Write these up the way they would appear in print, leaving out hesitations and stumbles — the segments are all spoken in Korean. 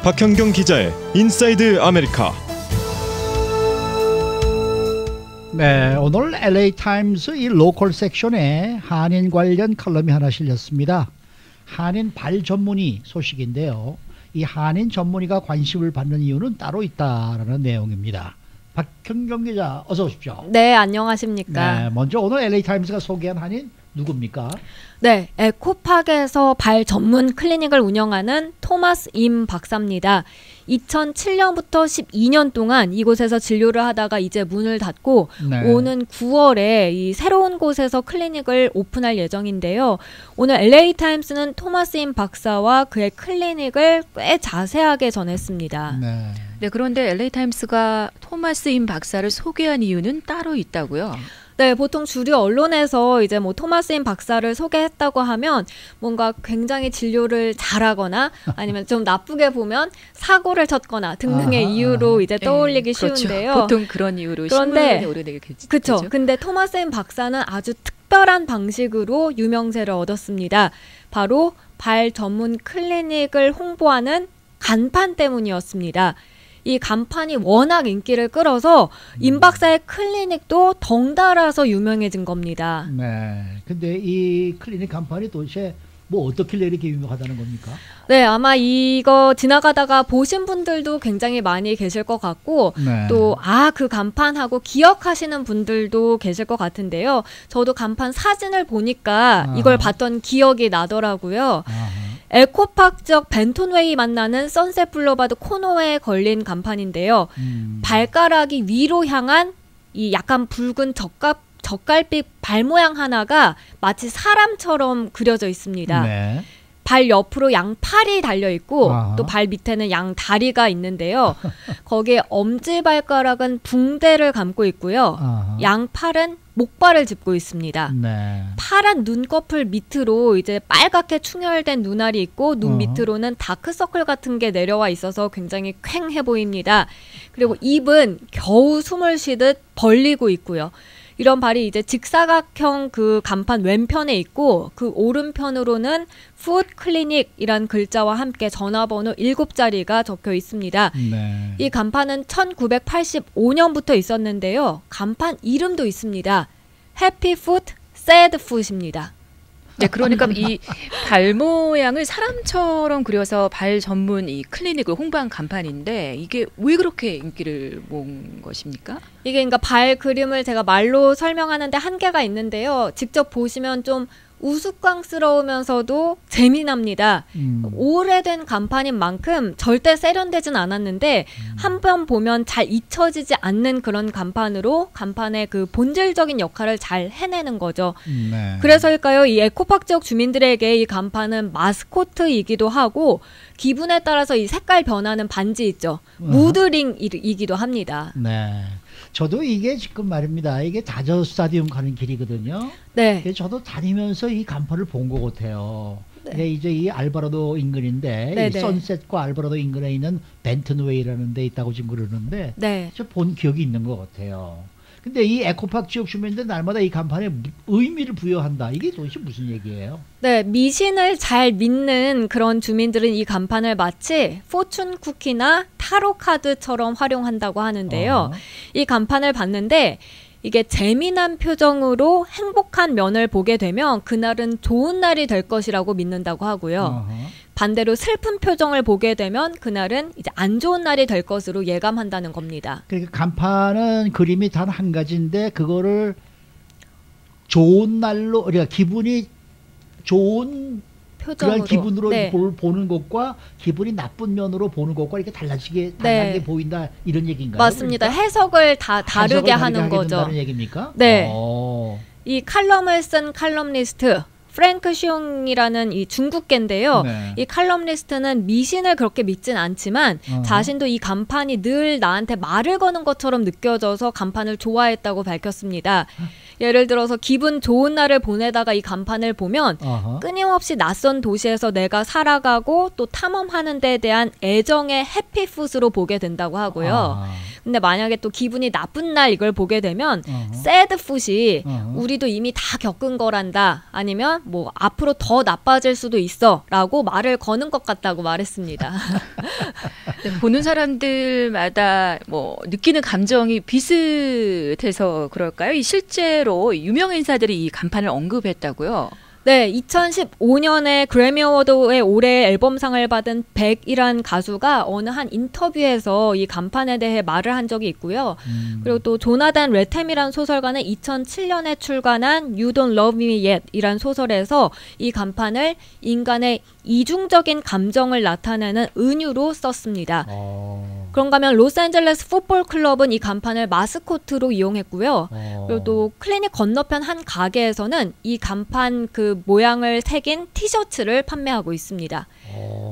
박현경 기자의 인사이드 아메리카. 네, 오늘 LA 타임스 이 로컬 섹션에 한인 관련 칼럼이 하나 실렸습니다. 한인 발 전문의 소식인데요. 이 한인 전문의가 관심을 받는 이유는 따로 있다라는 내용입니다. 박현경 기자, 어서 오십시오. 네, 안녕하십니까. 네, 먼저 오늘 LA 타임스가 소개한 한인 누굽니까? 네, 에코팍에서 발 전문 클리닉을 운영하는 토마스 임 박사입니다. 2007년부터 12년 동안 이곳에서 진료를 하다가 이제 문을 닫고 네. 오는 9월에 이 새로운 곳에서 클리닉을 오픈할 예정인데요. 오늘 LA 타임스는 토마스 임 박사와 그의 클리닉을 꽤 자세하게 전했습니다. 네. 네, 그런데 LA 타임스가 토마스 임 박사를 소개한 이유는 따로 있다고요? 네, 보통 주류 언론에서 이제 뭐 토마스 임 박사를 소개했다고 하면 뭔가 굉장히 진료를 잘하거나 아니면 좀 나쁘게 보면 사고를 쳤거나 등등의 이유로 이제 떠올리기 그렇죠. 쉬운데요. 보통 그런 이유로 신문에 오르내겠죠. 그렇죠. 근데 토마스 임 박사는 아주 특별한 방식으로 유명세를 얻었습니다. 바로 발 전문 클리닉을 홍보하는 간판 때문이었습니다. 이 간판이 워낙 인기를 끌어서 임 박사의 클리닉도 덩달아서 유명해진 겁니다. 네. 근데 이 클리닉 간판이 도대체 뭐 어떻길래 이렇게 유명하다는 겁니까? 네, 아마 이거 지나가다가 보신 분들도 굉장히 많이 계실 것 같고 네. 또 그 간판하고 기억하시는 분들도 계실 것 같은데요. 저도 간판 사진을 보니까 이걸 봤던 기억이 나더라고요. 에코팍 지역 벤톤웨이 만나는 선셋 블루바드 코너에 걸린 간판인데요. 발가락이 위로 향한 이 약간 붉은 젓갈빛 발 모양 하나가 마치 사람처럼 그려져 있습니다. 네. 발 옆으로 양 팔이 달려 있고 또 발 밑에는 양 다리가 있는데요. 거기에 엄지발가락은 붕대를 감고 있고요. 양 팔은 목발을 짚고 있습니다. 네. 파란 눈꺼풀 밑으로 이제 빨갛게 충혈된 눈알이 있고 눈 밑으로는 다크서클 같은 게 내려와 있어서 굉장히 퀭해 보입니다. 그리고 입은 겨우 숨을 쉬듯 벌리고 있고요. 이런 발이 이제 직사각형 그 간판 왼편에 있고 그 오른편으로는 푸드 클리닉이란 글자와 함께 전화번호 7자리가 적혀 있습니다. 네. 이 간판은 1985년부터 있었는데요. 간판 이름도 있습니다. 해피 풋, 새드 풋입니다. 네, 그러니까 이 발 모양을 사람처럼 그려서 발 전문 이 클리닉을 홍보한 간판인데 이게 왜 그렇게 인기를 모은 것입니까? 이게 그러니까 발 그림을 제가 말로 설명하는데 한계가 있는데요. 직접 보시면 좀 우스꽝스러우면서도 재미납니다. 오래된 간판인 만큼 절대 세련되진 않았는데 한 번 보면 잘 잊혀지지 않는 그런 간판으로 간판의 그 본질적인 역할을 잘 해내는 거죠. 네. 그래서일까요? 이 에코팍 지역 주민들에게 이 간판은 마스코트이기도 하고 기분에 따라서 이 색깔 변하는 반지 있죠. 무드링이기도 합니다. 네. 저도 이게 지금 말입니다. 이게 다저 스타디움 가는 길이거든요. 네. 저도 다니면서 이 간판을 본 것 같아요. 네. 이제 이 알바라도 인근인데 네, 이 네. 선셋과 알바라도 인근에 있는 벤튼웨이라는 데 있다고 지금 그러는데 네. 저 본 기억이 있는 것 같아요. 근데 이 에코팍 지역 주민들 날마다 이 간판에 의미를 부여한다. 이게 도대체 무슨 얘기예요? 네, 미신을 잘 믿는 그런 주민들은 이 간판을 마치 포춘 쿠키나 타로 카드처럼 활용한다고 하는데요. 이 간판을 봤는데 이게 재미난 표정으로 행복한 면을 보게 되면 그날은 좋은 날이 될 것이라고 믿는다고 하고요. 반대로 슬픈 표정을 보게 되면 그날은 이제 안 좋은 날이 될 것으로 예감한다는 겁니다. 그러니까 간판은 그림이 단 한 가지인데 그거를 좋은 날로 그러니까 기분이 좋은 표정으로. 그런 기분으로 네. 보는 것과 기분이 나쁜 면으로 보는 것과 이렇게 달라지게 네. 보인다 이런 얘기인가요? 맞습니다. 그러니까? 해석을 다 다르게 해석을 하는 하게 거죠. 된다는 얘기입니까? 네. 오. 이 칼럼을 쓴 칼럼니스트 프랭크 숑이라는 이 중국계인데요. 네. 이 칼럼니스트는 미신을 그렇게 믿진 않지만 자신도 이 간판이 늘 나한테 말을 거는 것처럼 느껴져서 간판을 좋아했다고 밝혔습니다. 예를 들어서 기분 좋은 날을 보내다가 이 간판을 보면 끊임없이 낯선 도시에서 내가 살아가고 또 탐험하는 데에 대한 애정의 해피풋으로 보게 된다고 하고요. 근데 만약에 또 기분이 나쁜 날 이걸 보게 되면 새드풋이 우리도 이미 다 겪은 거란다. 아니면 뭐 앞으로 더 나빠질 수도 있어 라고 말을 거는 것 같다고 말했습니다. 네, 보는 사람들마다 뭐 느끼는 감정이 비슷해서 그럴까요? 이 실제로 유명 인사들이 이 간판을 언급했다고요? 네, 2015년에 그래미 어워드의 올해의 앨범상을 받은 백이란 가수가 어느 한 인터뷰에서 이 간판에 대해 말을 한 적이 있고요. 그리고 또 조나단 레템이란 소설가는 2007년에 출간한 You Don't Love Me Yet 이란 소설에서 이 간판을 인간의 이중적인 감정을 나타내는 은유로 썼습니다. 그런가 하면 로스앤젤레스 풋볼 클럽은 이 간판을 마스코트로 이용했고요. 그리고 또 클리닉 건너편 한 가게에서는 이 간판 그 모양을 새긴 티셔츠를 판매하고 있습니다.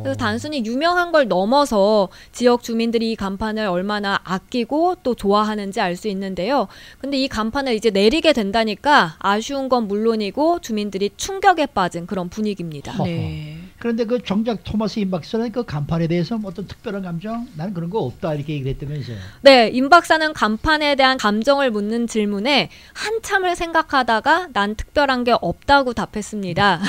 그래서 단순히 유명한 걸 넘어서 지역 주민들이 이 간판을 얼마나 아끼고 또 좋아하는지 알 수 있는데요. 근데 이 간판을 이제 내리게 된다니까 아쉬운 건 물론이고 주민들이 충격에 빠진 그런 분위기입니다. 네. 그런데 그 정작 토마스 임 박사는 그 간판에 대해서 어떤 특별한 감정? 나는 그런 거 없다 이렇게 얘기를 했다면서요. 네, 임 박사는 간판에 대한 감정을 묻는 질문에 한참을 생각하다가 난 특별한 게 없다고 답했습니다.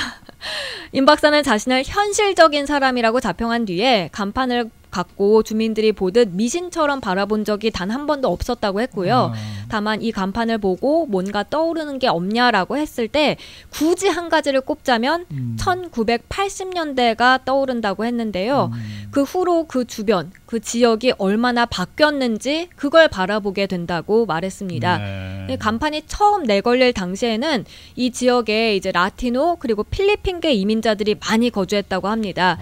임 박사는 자신을 현실적인 사람이라고 자평한 뒤에 간판을 갖고 주민들이 보듯 미신처럼 바라본 적이 단 한 번도 없었다고 했고요. 다만 이 간판을 보고 뭔가 떠오르는 게 없냐라고 했을 때 굳이 한 가지를 꼽자면 1980년대가 떠오른다고 했는데요. 그 후로 그 주변, 그 지역이 얼마나 바뀌었는지 그걸 바라보게 된다고 말했습니다. 네. 간판이 처음 내걸릴 당시에는 이 지역에 이제 라티노 그리고 필리핀계 이민자들이 많이 거주했다고 합니다.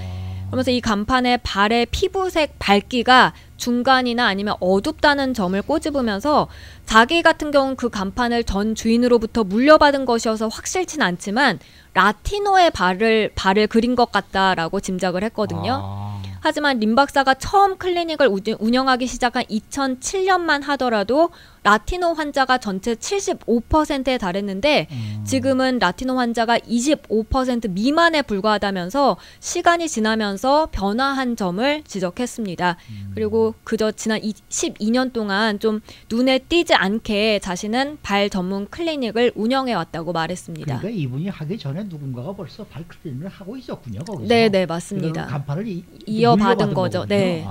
그러면서 이 간판에 발의 피부색 밝기가 중간이나 아니면 어둡다는 점을 꼬집으면서 자기 같은 경우는 그 간판을 전 주인으로부터 물려받은 것이어서 확실치는 않지만 라티노의 발을 그린 것 같다라고 짐작을 했거든요. 하지만 림 박사가 처음 클리닉을 운영하기 시작한 2007년만 하더라도 라티노 환자가 전체 75%에 달했는데 지금은 라티노 환자가 25% 미만에 불과하다면서 시간이 지나면서 변화한 점을 지적했습니다. 그리고 그저 지난 12년 동안 좀 눈에 띄지 않게 자신은 발 전문 클리닉을 운영해 왔다고 말했습니다. 그러니까 이분이 하기 전에 누군가가 벌써 발 클리닉을 하고 있었군요. 거기서. 네, 맞습니다. 간판을 이어받은 거죠. 네.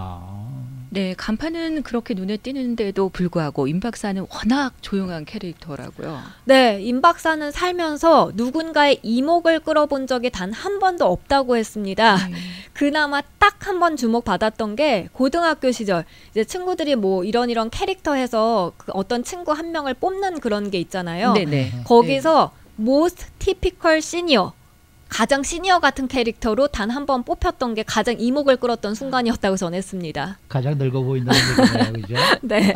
네, 간판은 그렇게 눈에 띄는데도 불구하고 임 박사는 워낙 조용한 캐릭터라고요. 네, 임 박사는 살면서 누군가의 이목을 끌어본 적이 단 한 번도 없다고 했습니다. 그나마 딱 한 번 주목받았던 게 고등학교 시절 이제 친구들이 뭐 이런 캐릭터 해서 그 어떤 친구 한 명을 뽑는 그런 게 있잖아요. 네네. 거기서 most typical senior 가장 시니어 같은 캐릭터로 단 한 번 뽑혔던 게 가장 이목을 끌었던 순간이었다고 전했습니다. 가장 늙어 보인다는 얘기잖아요, 그죠? 네.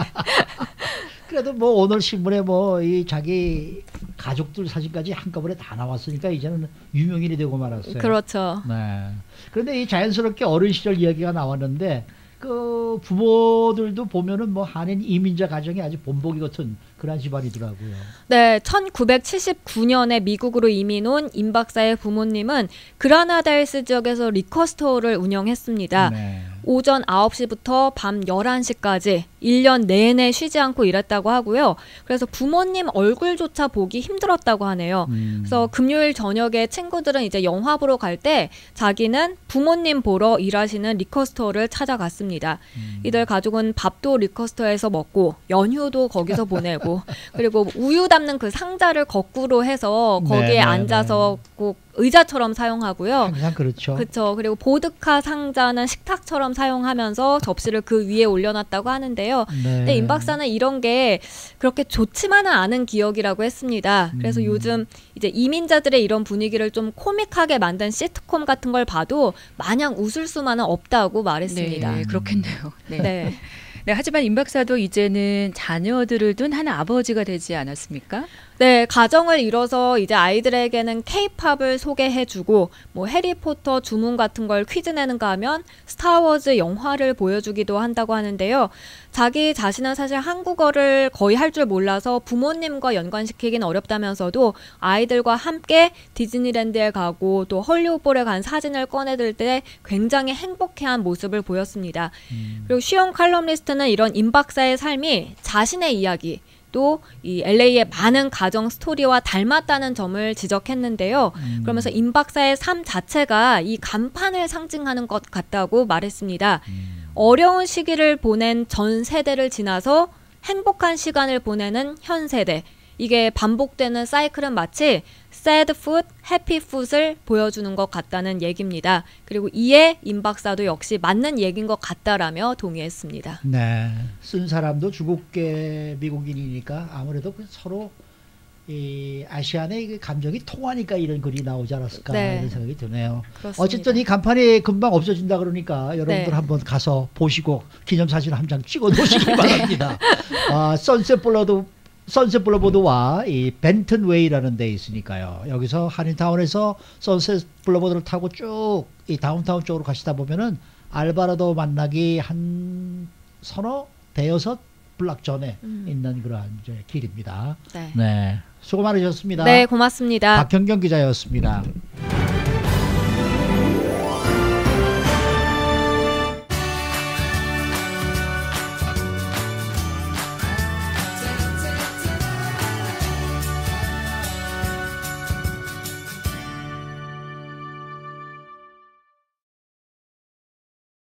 그래도 뭐 오늘 신문에 뭐 이 자기 가족들 사진까지 한꺼번에 다 나왔으니까 이제는 유명인이 되고 말았어요. 그렇죠. 네. 그런데 이 자연스럽게 어린 시절 이야기가 나왔는데 그 부모들도 보면은 뭐 한인 이민자 가정이 아주 본보기 같은 그런 집안이더라고요. 네, 1979년에 미국으로 이민 온 임 박사의 부모님은 그라나다일스 지역에서 리커스토어를 운영했습니다. 네. 오전 9시부터 밤 11시까지 1년 내내 쉬지 않고 일했다고 하고요. 그래서 부모님 얼굴조차 보기 힘들었다고 하네요. 그래서 금요일 저녁에 친구들은 이제 영화 보러 갈 때 자기는 부모님 보러 일하시는 리커스토어를 찾아갔습니다. 이들 가족은 밥도 리커스토어에서 먹고 연휴도 거기서 보내고 그리고 우유 담는 그 상자를 거꾸로 해서 거기에 앉아서 꼭 의자처럼 사용하고요. 항상 그렇죠. 그렇죠. 그리고 보드카 상자는 식탁처럼 사용하면서 접시를 그 위에 올려놨다고 하는데요. 네. 근데 임 박사는 이런 게 그렇게 좋지만은 않은 기억이라고 했습니다. 그래서 요즘 이제 이민자들의 이런 분위기를 좀 코믹하게 만든 시트콤 같은 걸 봐도 마냥 웃을 수만은 없다고 말했습니다. 네, 그렇겠네요. 네. 네. 네, 하지만 임 박사도 이제는 자녀들을 둔 한 아버지가 되지 않았습니까? 네, 가정을 이뤄서 이제 아이들에게는 케이팝을 소개해주고 뭐 해리포터 주문 같은 걸 퀴즈 내는가 하면 스타워즈 영화를 보여주기도 한다고 하는데요. 자기 자신은 사실 한국어를 거의 할 줄 몰라서 부모님과 연관시키긴 어렵다면서도 아이들과 함께 디즈니랜드에 가고 또 헐리우드에 간 사진을 꺼내들 때 굉장히 행복해한 모습을 보였습니다. 그리고 쉬운 칼럼니스트는 이런 임 박사의 삶이 자신의 이야기 또 이 LA의 많은 가정 스토리와 닮았다는 점을 지적했는데요. 그러면서 임 박사의 삶 자체가 이 간판을 상징하는 것 같다고 말했습니다. 어려운 시기를 보낸 전 세대를 지나서 행복한 시간을 보내는 현 세대. 이게 반복되는 사이클은 마치 sad food, happy food을 보여주는 것 같다는 얘기입니다. 그리고 이에 임 박사도 역시 맞는 얘기인 것 같다라며 동의했습니다. 네, 쓴 사람도 중국계 미국인이니까 아무래도 그 서로 이 아시안의 감정이 통하니까 이런 글이 나오지 않았을까 네. 이런 생각이 드네요. 그렇습니다. 어쨌든 이 간판이 금방 없어진다 그러니까 여러분들 네. 한번 가서 보시고 기념사진 한 장 찍어 놓으시기 바랍니다. 선셋 블러보드와 이 벤튼 웨이라는 데 있으니까요. 여기서 한인타운에서 선셋 블러보드를 타고 쭉 이 다운타운 쪽으로 가시다 보면은 알바라도 만나기 한 서너 대여섯 블락 전에 있는 그러한 이제 길입니다. 네. 네, 수고 많으셨습니다. 네, 고맙습니다. 박현경 기자였습니다.